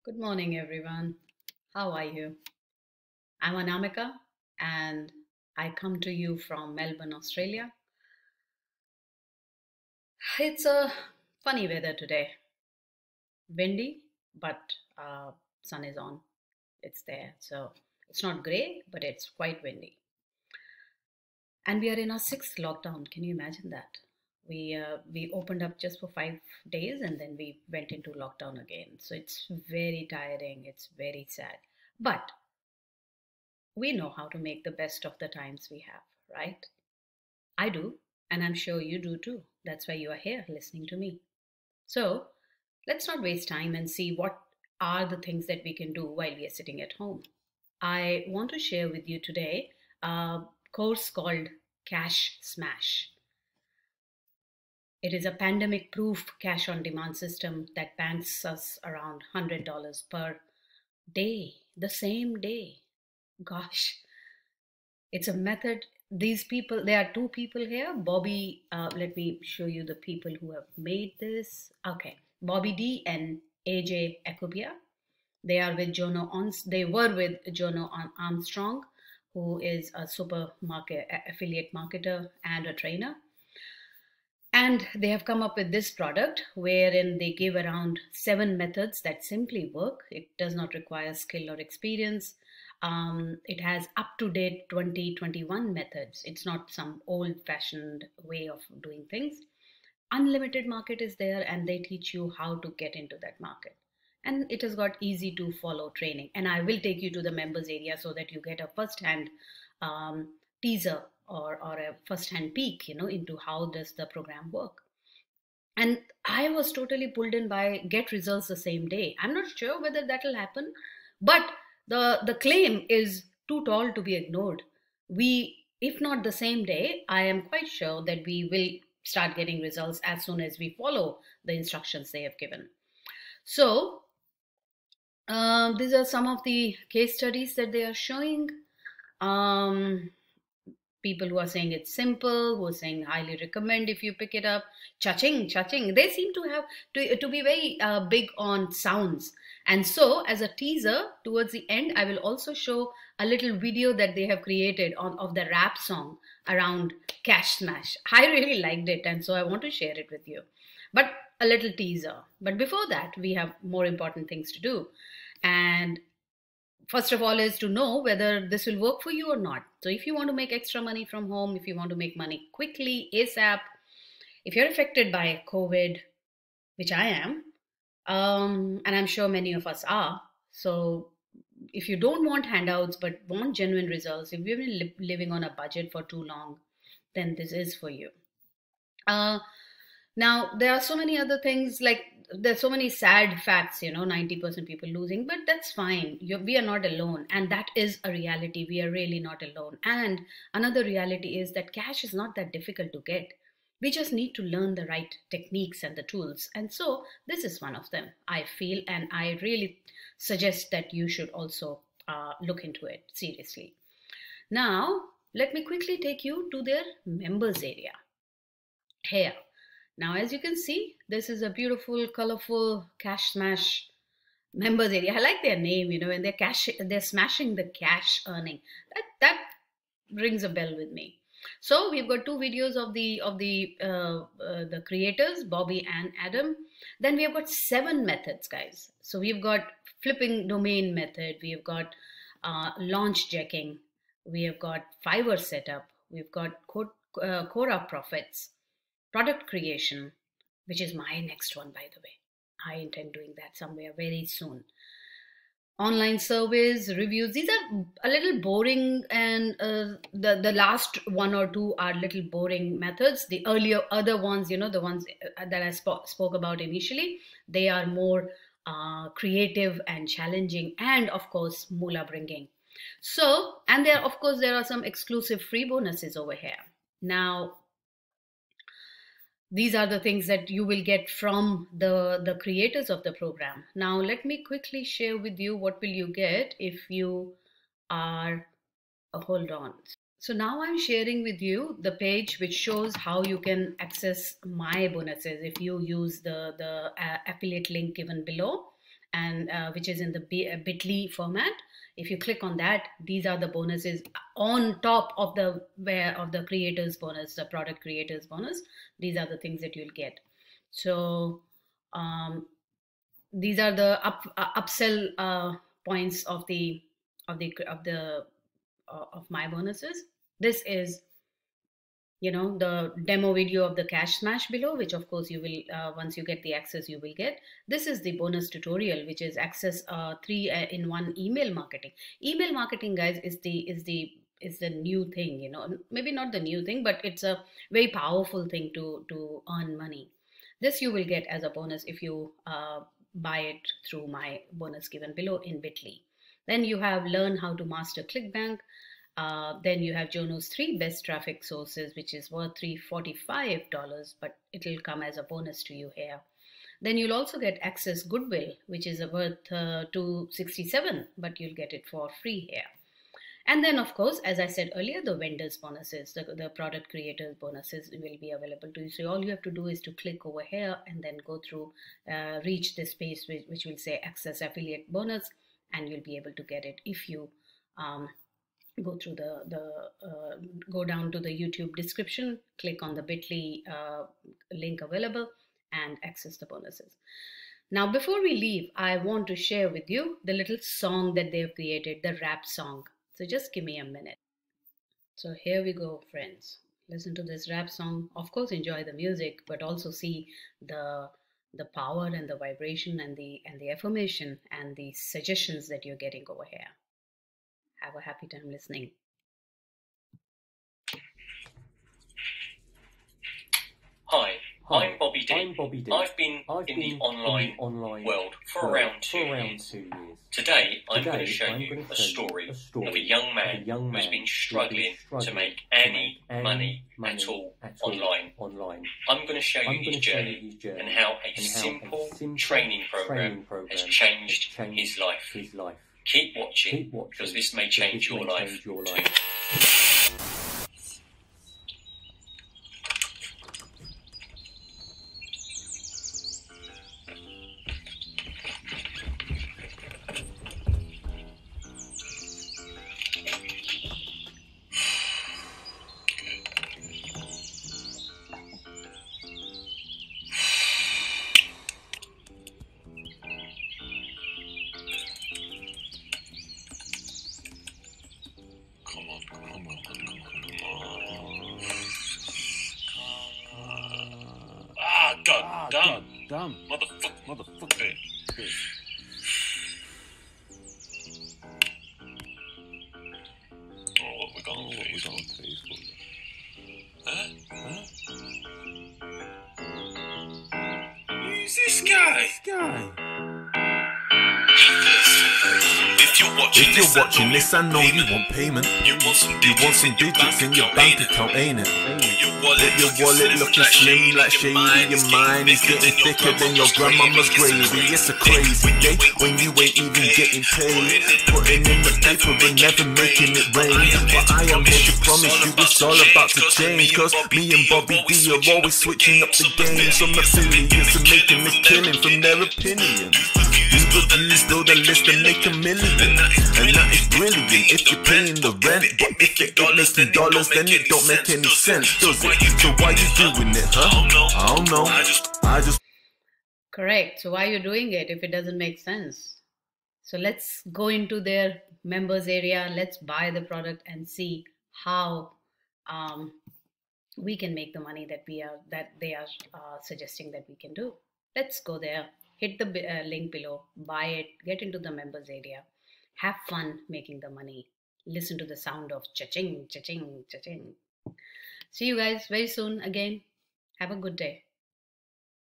Good morning, everyone. How are you? I'm Anamika and I come to you from Melbourne, Australia. It's a funny weather today. Windy, but sun is on. It's there. So it's not grey, but it's quite windy. And we are in our sixth lockdown. Can you imagine that? We opened up just for 5 days and then we went into lockdown again. So it's very tiring. It's very sad. But we know how to make the best of the times we have, right? I do, and I'm sure you do too. That's why you are here listening to me. So let's not waste time and see what are the things that we can do while we are sitting at home. I want to share with you today a course called Cash Smash. It is a pandemic proof cash on demand system that banks us around $100 per day, the same day. Gosh, it's a method. These people, there are two people here. Bobby, let me show you the people who have made this. Okay, Bobby D and AJ Ekubia. They are with they were with Armstrong, who is a supermarket affiliate marketer and a trainer. And they have come up with this product wherein they give around 7 methods that simply work. It does not require skill or experience. It has up to date 2021 methods. It's not some old fashioned way of doing things. Unlimited market is there, and they teach you how to get into that market. And it has got easy to follow training. And I will take you to the members area so that you get a first hand teaser or a first hand peek, into how does the program work. And I was totally pulled in by get results the same day. I'm not sure whether that will happen, but the claim is too tall to be ignored. We, if not the same day, I am quite sure that we will start getting results as soon as we follow the instructions they have given. So these are some of the case studies that they are showing. Um, People who are saying it's simple, who are saying highly recommend if you pick it up. Cha-ching. They seem to have to be very big on sounds. And so, as a teaser, towards the end, I will also show a little video that they have created on of the rap song around Cash Smash. I really liked it, and so I want to share it with you. But a little teaser. But before that, we have more important things to do. And first of all is to know whether this will work for you or not. So if you want to make extra money from home, if you want to make money quickly, ASAP, if you're affected by COVID, which I am, and I'm sure many of us are. So if you don't want handouts but want genuine results, if you've been living on a budget for too long, then this is for you. Uh, Now, there are so many other things, like there's so many sad facts, 90% people losing, but that's fine. We are not alone. And that is a reality. We are really not alone. And another reality is that cash is not that difficult to get. We just need to learn the right techniques and the tools. And so this is one of them, I feel. And I really suggest that you should also look into it seriously. Now, let me quickly take you to their members area here. Now, as you can see, this is a beautiful, colorful cash smash members area. I like their name, and they're smashing the cash earning. That rings a bell with me. So we've got two videos of the creators, Bobby and Adam. Then we have got 7 methods, guys. So we've got flipping domain method. We have got launch jacking. We have got Fiverr setup. We've got Quora profits, product creation, which is my next one, by the way. I intend doing that somewhere very soon. Online surveys, reviews, these are a little boring, and the last one or two are little boring methods. The earlier other ones, the ones that I spoke about initially, they are more creative and challenging, and of course moolah bringing. So, and there of course there are some exclusive free bonuses over here. Now, these are the things that you will get from the creators of the program. Now let me quickly share with you what will you get if you are hold on. So now I'm sharing with you the page which shows how you can access my bonuses if you use the affiliate link given below. and which is in the bit.ly format. If you click on that, these are the bonuses on top of the creators bonus, the product creators bonus. These are the things that you'll get. So these are the upsell points of my bonuses. This is, the demo video of the cash smash below, which of course you will, once you get the access, you will get. This is the bonus tutorial, which is access 3-in-1 email marketing. Email marketing, guys, is the new thing. Maybe not the new thing, but it's a very powerful thing to earn money. This you will get as a bonus if you buy it through my bonus given below in bit.ly. Then you have learn how to master ClickBank. Then you have Jono's 3 best traffic sources, which is worth $345, but it'll come as a bonus to you here. Then you'll also get access Goodwill, which is worth $267, but you'll get it for free here. And then, of course, as I said earlier, the vendors bonuses, the product creators bonuses will be available to you. So all you have to do is to click over here and then go through, reach this page which will say access affiliate bonus, and you'll be able to get it if you go through go down to the YouTube description, click on the bit.ly link available, and access the bonuses. Now, before we leave, I want to share with you the little song that they've created, the rap song. So just give me a minute. So here we go, friends. Listen to this rap song. Of course, enjoy the music, but also see the power and the vibration and the affirmation and the suggestions that you're getting over here. Have a happy time listening. Hi, I'm Bobby D. I've been in the online world for around 2 years. Today, I'm going to show you a story of a young man who's been struggling to make any money at all online. I'm going to show you his journey and how a simple training program has changed his life. Keep watching, because this may change your life too. God damn. Motherfucker. Hey. Oh, what we got on Facebook? Huh? Who's this guy? If you're watching this, I know you want payment. You want some digits in your bank account, ain't it? Your wallet looking slim like shady. Your mind is getting thicker than your grandmama's gravy. It's a crazy day when you ain't even getting paid. Putting in the paper and never making it rain. But I am here to promise you it's all about to change. Cause me and Bobby D are always switching up the game. Some affiliates are making this killing from their opinions. These reviews build a list and make $1 million. And that is brilliant if you're paying the rent. But if it ain't making dollars, then it don't make any sense, does it? So why you doing it, huh? I don't know. I just... Correct. So why are you doing it if it doesn't make sense? So let's go into their members area. Let's buy the product and see how we can make the money that they are suggesting that we can do. Let's go there. Hit the link below, buy it, get into the members area, have fun making the money, listen to the sound of cha-ching, cha-ching, cha-ching. See you guys very soon again. Have a good day.